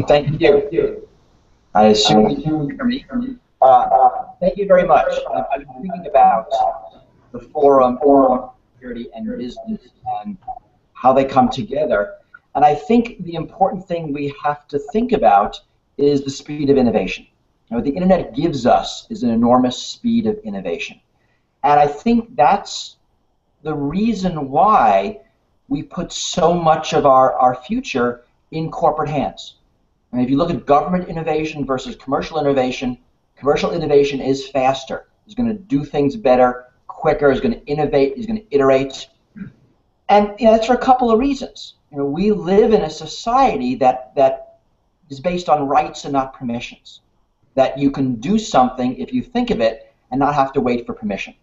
Thank you. I assume you can hear me. Thank you very much. I've been thinking about the forum, security and business, and how they come together. And I think the important thing we have to think about is the speed of innovation. What the internet gives us is an enormous speed of innovation. And I think that's the reason why we put so much of our future in corporate hands. And if you look at government innovation versus commercial innovation is faster. It's going to do things better, quicker, is going to innovate, is going to iterate. And that's for a couple of reasons. We live in a society that is based on rights and not permissions. That you can do something if you think of it and not have to wait for permission.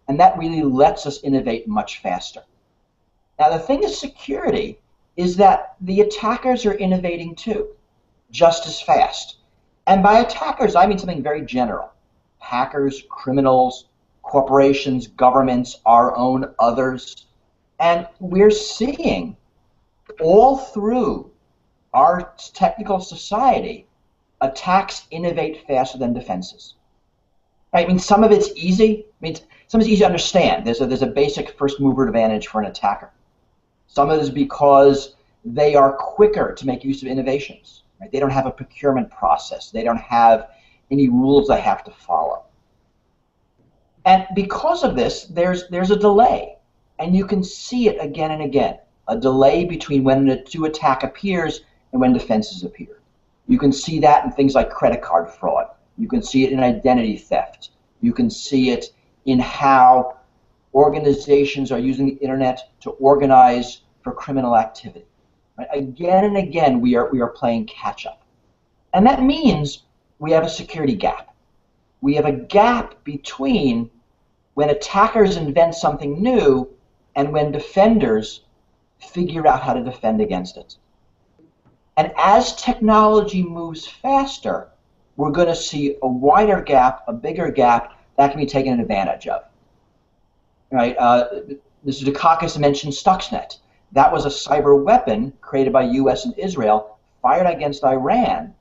And that really lets us innovate much faster. Now the thing is security is that the attackers are innovating too, just as fast. And by attackers, I mean something very general. Hackers, criminals, corporations, governments, our own, others. And we're seeing all through our technical society, attacks innovate faster than defenses. Right? I mean, some of it's easy. I mean, some of it's easy to understand. There's a basic first mover advantage for an attacker. Some of it is because they are quicker to make use of innovations. Right? They don't have a procurement process. They don't have any rules they have to follow. And because of this, there's a delay. And you can see it again and again. A delay between when a new attack appears and when defenses appear. You can see that in things like credit card fraud. You can see it in identity theft. You can see it in how organizations are using the internet to organize for criminal activity. Right? Again and again, we are playing catch up. And that means we have a security gap. We have a gap between when attackers invent something new and when defenders figure out how to defend against it. And as technology moves faster, we're going to see a wider gap, a bigger gap that can be taken advantage of. Right? Mr. Dukakis mentioned Stuxnet. That was a cyber weapon created by US and Israel, fired against Iran,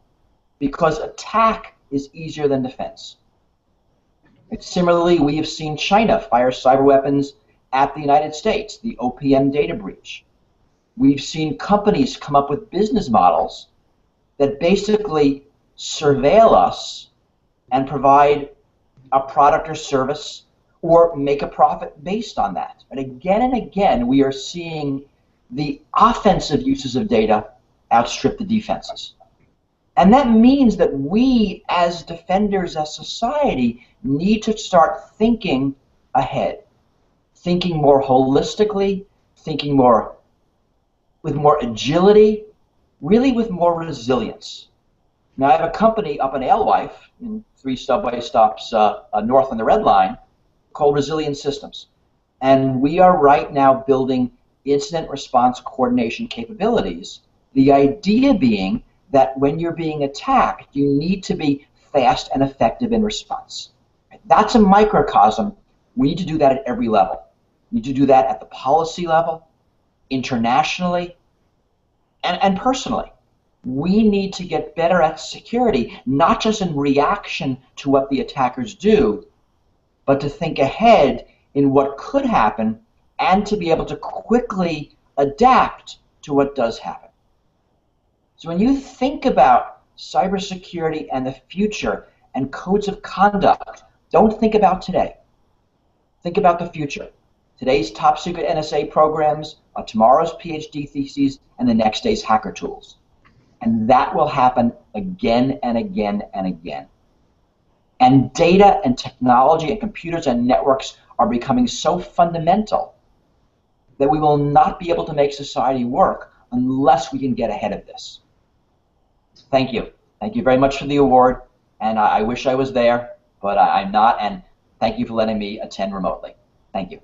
because attack is easier than defense. And similarly, we have seen China fire cyber weapons at the United States, the OPM data breach. We've seen companies come up with business models that basically surveil us and provide a product or service or make a profit based on that. And again, we are seeing the offensive uses of data outstrip the defenses. And that means that we, as defenders, as society, need to start thinking ahead, thinking more holistically, thinking with more agility, really with more resilience. Now, I have a company up in Alewife, in 3 subway stops north on the Red Line, called Resilient Systems. And we are right now building incident response coordination capabilities. The idea being that when you're being attacked, you need to be fast and effective in response. That's a microcosm. We need to do that at every level. We need to do that at the policy level, internationally, and personally. We need to get better at security, not just in reaction to what the attackers do, but to think ahead in what could happen and to be able to quickly adapt to what does happen. So when you think about cybersecurity and the future and codes of conduct, don't think about today. Think about the future. Today's top secret NSA programs, tomorrow's PhD theses, and the next day's hacker tools. And that will happen again and again and again. And data and technology and computers and networks are becoming so fundamental that we will not be able to make society work unless we can get ahead of this. Thank you. Thank you very much for the award. And I wish I was there, but I'm not. And thank you for letting me attend remotely. Thank you.